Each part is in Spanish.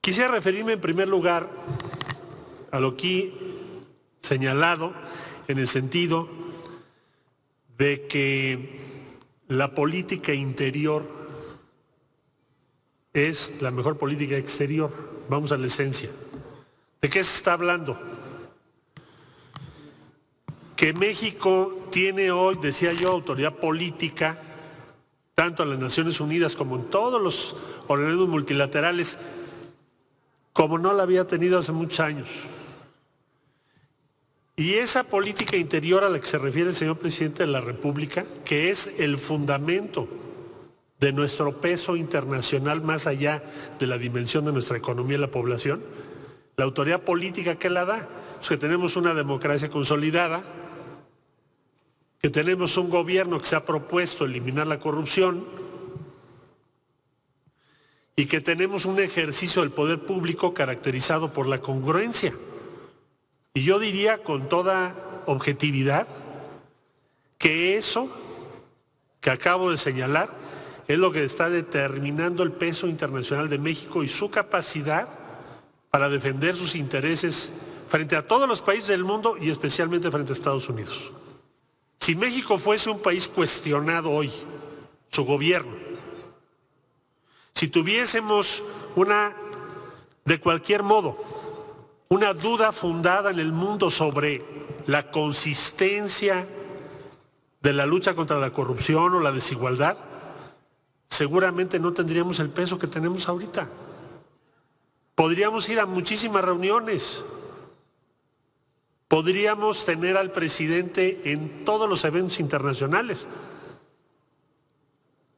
Quisiera referirme en primer lugar a lo aquí señalado en el sentido de que la política interior es la mejor política exterior. Vamos a la esencia. ¿De qué se está hablando? Que México tiene hoy, decía yo, autoridad política, tanto en las Naciones Unidas como en todos los organismos multilaterales, como no la había tenido hace muchos años. Y esa política interior a la que se refiere el señor presidente de la República, que es el fundamento de nuestro peso internacional más allá de la dimensión de nuestra economía y la población, la autoridad política que la da, es que tenemos una democracia consolidada, que tenemos un gobierno que se ha propuesto eliminar la corrupción y que tenemos un ejercicio del poder público caracterizado por la congruencia. Y yo diría con toda objetividad que eso que acabo de señalar es lo que está determinando el peso internacional de México y su capacidad para defender sus intereses frente a todos los países del mundo y especialmente frente a Estados Unidos. Si México fuese un país cuestionado hoy, su gobierno, si tuviésemos de cualquier modo, una duda fundada en el mundo sobre la consistencia de la lucha contra la corrupción o la desigualdad, seguramente no tendríamos el peso que tenemos ahorita. Podríamos ir a muchísimas reuniones, podríamos tener al presidente en todos los eventos internacionales,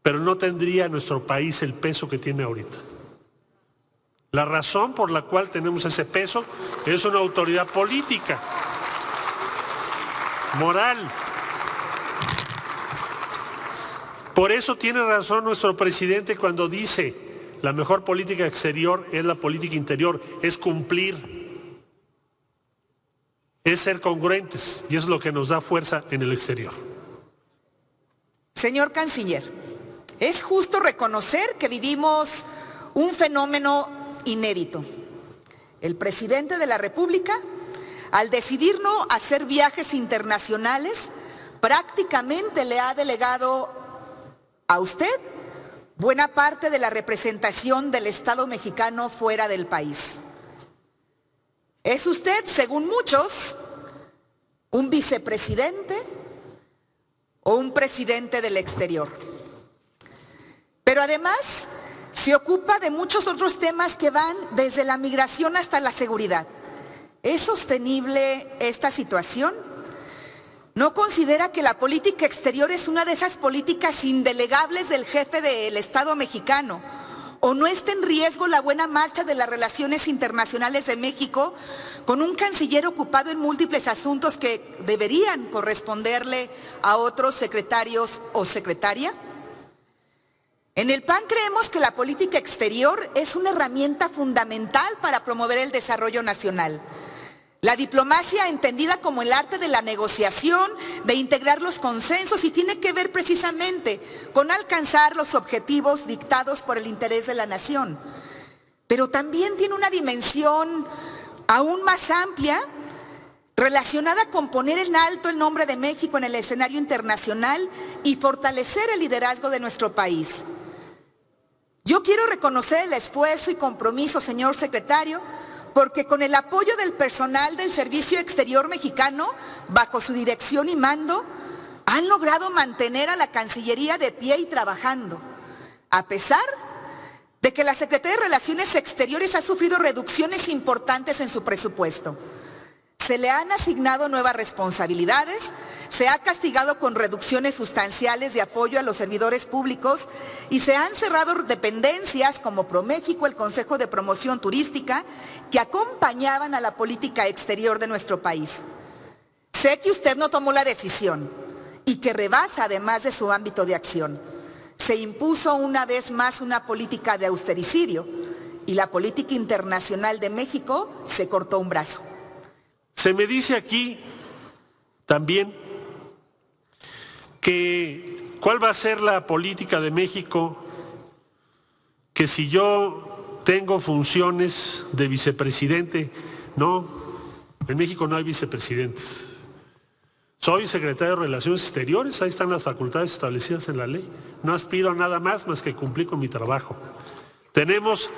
pero no tendría nuestro país el peso que tiene ahorita. La razón por la cual tenemos ese peso es una autoridad política, moral. Por eso tiene razón nuestro presidente cuando dice la mejor política exterior es la política interior, es cumplir, es ser congruentes y es lo que nos da fuerza en el exterior. Señor Canciller, es justo reconocer que vivimos un fenómeno inédito. El presidente de la República, al decidir no hacer viajes internacionales, prácticamente le ha delegado a usted buena parte de la representación del Estado mexicano fuera del país. Es usted, según muchos, un vicepresidente o un presidente del exterior. Pero además se ocupa de muchos otros temas que van desde la migración hasta la seguridad. ¿Es sostenible esta situación? ¿No considera que la política exterior es una de esas políticas indelegables del jefe del Estado mexicano? ¿O no está en riesgo la buena marcha de las relaciones internacionales de México con un canciller ocupado en múltiples asuntos que deberían corresponderle a otros secretarios o secretaria? En el PAN creemos que la política exterior es una herramienta fundamental para promover el desarrollo nacional. La diplomacia entendida como el arte de la negociación, de integrar los consensos y tiene que ver precisamente con alcanzar los objetivos dictados por el interés de la nación. Pero también tiene una dimensión aún más amplia relacionada con poner en alto el nombre de México en el escenario internacional y fortalecer el liderazgo de nuestro país. Yo quiero reconocer el esfuerzo y compromiso, señor secretario, porque con el apoyo del personal del Servicio Exterior Mexicano, bajo su dirección y mando, han logrado mantener a la Cancillería de pie y trabajando, a pesar de que la Secretaría de Relaciones Exteriores ha sufrido reducciones importantes en su presupuesto. Se le han asignado nuevas responsabilidades, se ha castigado con reducciones sustanciales de apoyo a los servidores públicos y se han cerrado dependencias como ProMéxico, el Consejo de Promoción Turística, que acompañaban a la política exterior de nuestro país. Sé que usted no tomó la decisión y que rebasa además de su ámbito de acción. Se impuso una vez más una política de austericidio y la política internacional de México se cortó un brazo. Se me dice aquí también que cuál va a ser la política de México, que si yo tengo funciones de vicepresidente. No, en México no hay vicepresidentes. Soy secretario de Relaciones Exteriores, ahí están las facultades establecidas en la ley. No aspiro a nada más que cumplir con mi trabajo. Tenemos...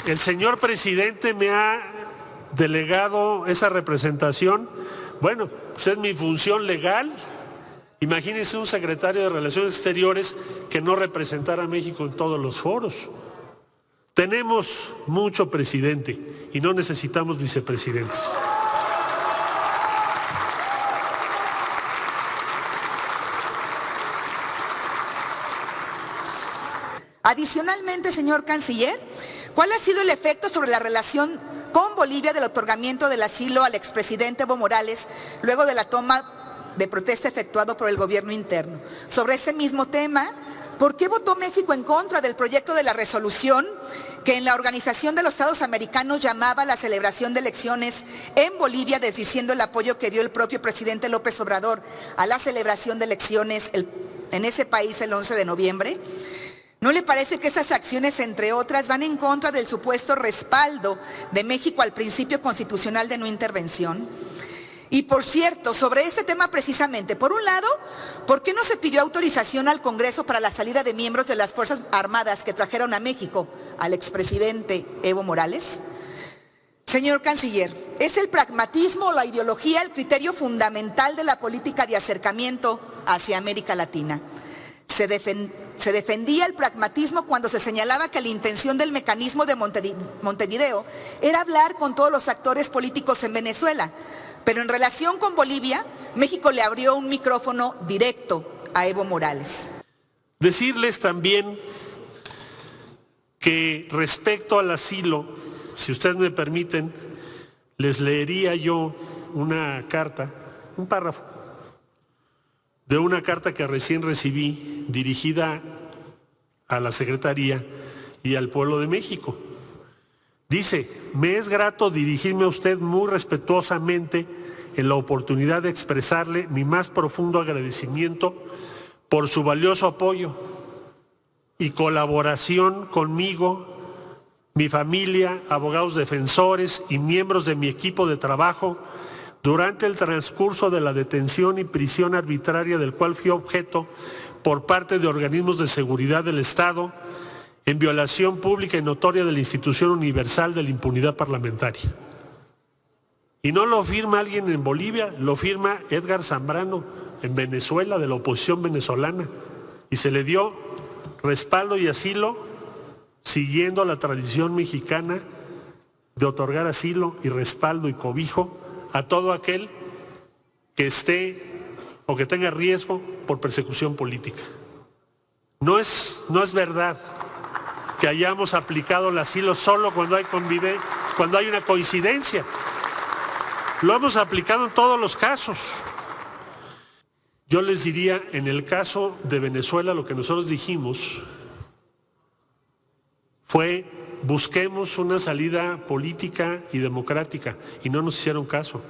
El señor presidente me ha delegado esa representación. Bueno, pues es mi función legal. Imagínense un secretario de Relaciones Exteriores que no representara a México en todos los foros. Tenemos mucho presidente y no necesitamos vicepresidentes. Adicionalmente, señor canciller, ¿cuál ha sido el efecto sobre la relación con Bolivia del otorgamiento del asilo al expresidente Evo Morales luego de la toma de protesta efectuado por el gobierno interno? Sobre ese mismo tema, ¿por qué votó México en contra del proyecto de la resolución que en la Organización de los Estados Americanos llamaba a la celebración de elecciones en Bolivia, desdiciendo el apoyo que dio el propio presidente López Obrador a la celebración de elecciones en ese país el 11 de noviembre? ¿No le parece que esas acciones, entre otras, van en contra del supuesto respaldo de México al principio constitucional de no intervención? Y por cierto, sobre este tema precisamente, por un lado, ¿por qué no se pidió autorización al Congreso para la salida de miembros de las Fuerzas Armadas que trajeron a México al expresidente Evo Morales? Señor canciller, ¿es el pragmatismo o la ideología el criterio fundamental de la política de acercamiento hacia América Latina? Se defendía el pragmatismo cuando se señalaba que la intención del mecanismo de Montevideo era hablar con todos los actores políticos en Venezuela. Pero en relación con Bolivia, México le abrió un micrófono directo a Evo Morales. Decirles también que respecto al asilo, si ustedes me permiten, les leería yo una carta, un párrafo, de una carta que recién recibí dirigida a la Secretaría y al pueblo de México. Dice: me es grato dirigirme a usted muy respetuosamente en la oportunidad de expresarle mi más profundo agradecimiento por su valioso apoyo y colaboración conmigo, mi familia, abogados defensores y miembros de mi equipo de trabajo durante el transcurso de la detención y prisión arbitraria del cual fui objeto por parte de organismos de seguridad del Estado, en violación pública y notoria de la institución universal de la impunidad parlamentaria. Y no lo firma alguien en Bolivia, lo firma Edgar Zambrano en Venezuela, de la oposición venezolana, y se le dio respaldo y asilo siguiendo la tradición mexicana de otorgar asilo y respaldo y cobijo a todo aquel que esté o que tenga riesgo por persecución política. No es verdad que hayamos aplicado el asilo solo cuando hay una coincidencia. Lo hemos aplicado en todos los casos. Yo les diría, en el caso de Venezuela, lo que nosotros dijimos fue: busquemos una salida política y democrática, y no nos hicieron caso.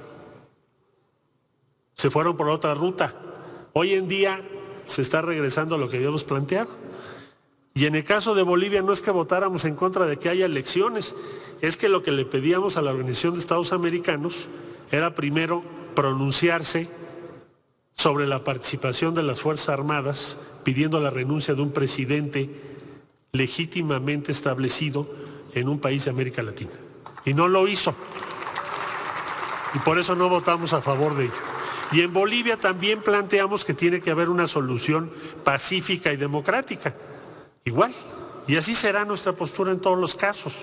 Se fueron por otra ruta. Hoy en día se está regresando a lo que habíamos planteado. Y en el caso de Bolivia no es que votáramos en contra de que haya elecciones, es que lo que le pedíamos a la Organización de Estados Americanos era primero pronunciarse sobre la participación de las Fuerzas Armadas, pidiendo la renuncia de un presidente legítimamente establecido en un país de América Latina. Y no lo hizo. Y por eso no votamos a favor de ello. Y en Bolivia también planteamos que tiene que haber una solución pacífica y democrática. Igual. Y así será nuestra postura en todos los casos.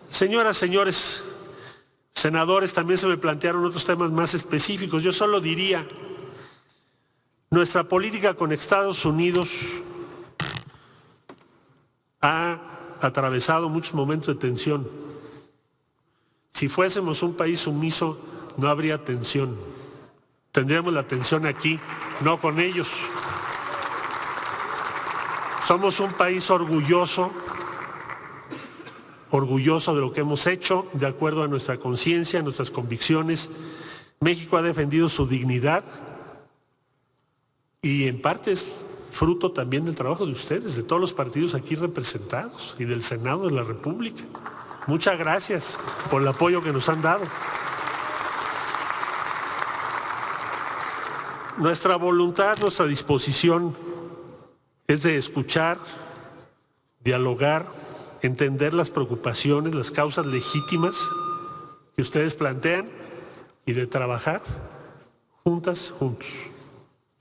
Señoras, señores senadores, también se me plantearon otros temas más específicos. Yo solo diría, nuestra política con Estados Unidos ha atravesado muchos momentos de tensión. Si fuésemos un país sumiso, no habría tensión. Tendríamos la tensión aquí, no con ellos. Somos un país orgulloso de lo que hemos hecho, de acuerdo a nuestra conciencia, nuestras convicciones. México ha defendido su dignidad Y en parte es fruto también del trabajo de ustedes, de todos los partidos aquí representados y del Senado de la República. Muchas gracias por el apoyo que nos han dado. Nuestra voluntad, nuestra disposición es de escuchar, dialogar, entender las preocupaciones, las causas legítimas que ustedes plantean y de trabajar juntas, juntos.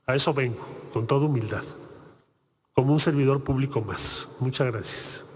A eso vengo, con toda humildad, como un servidor público más. Muchas gracias.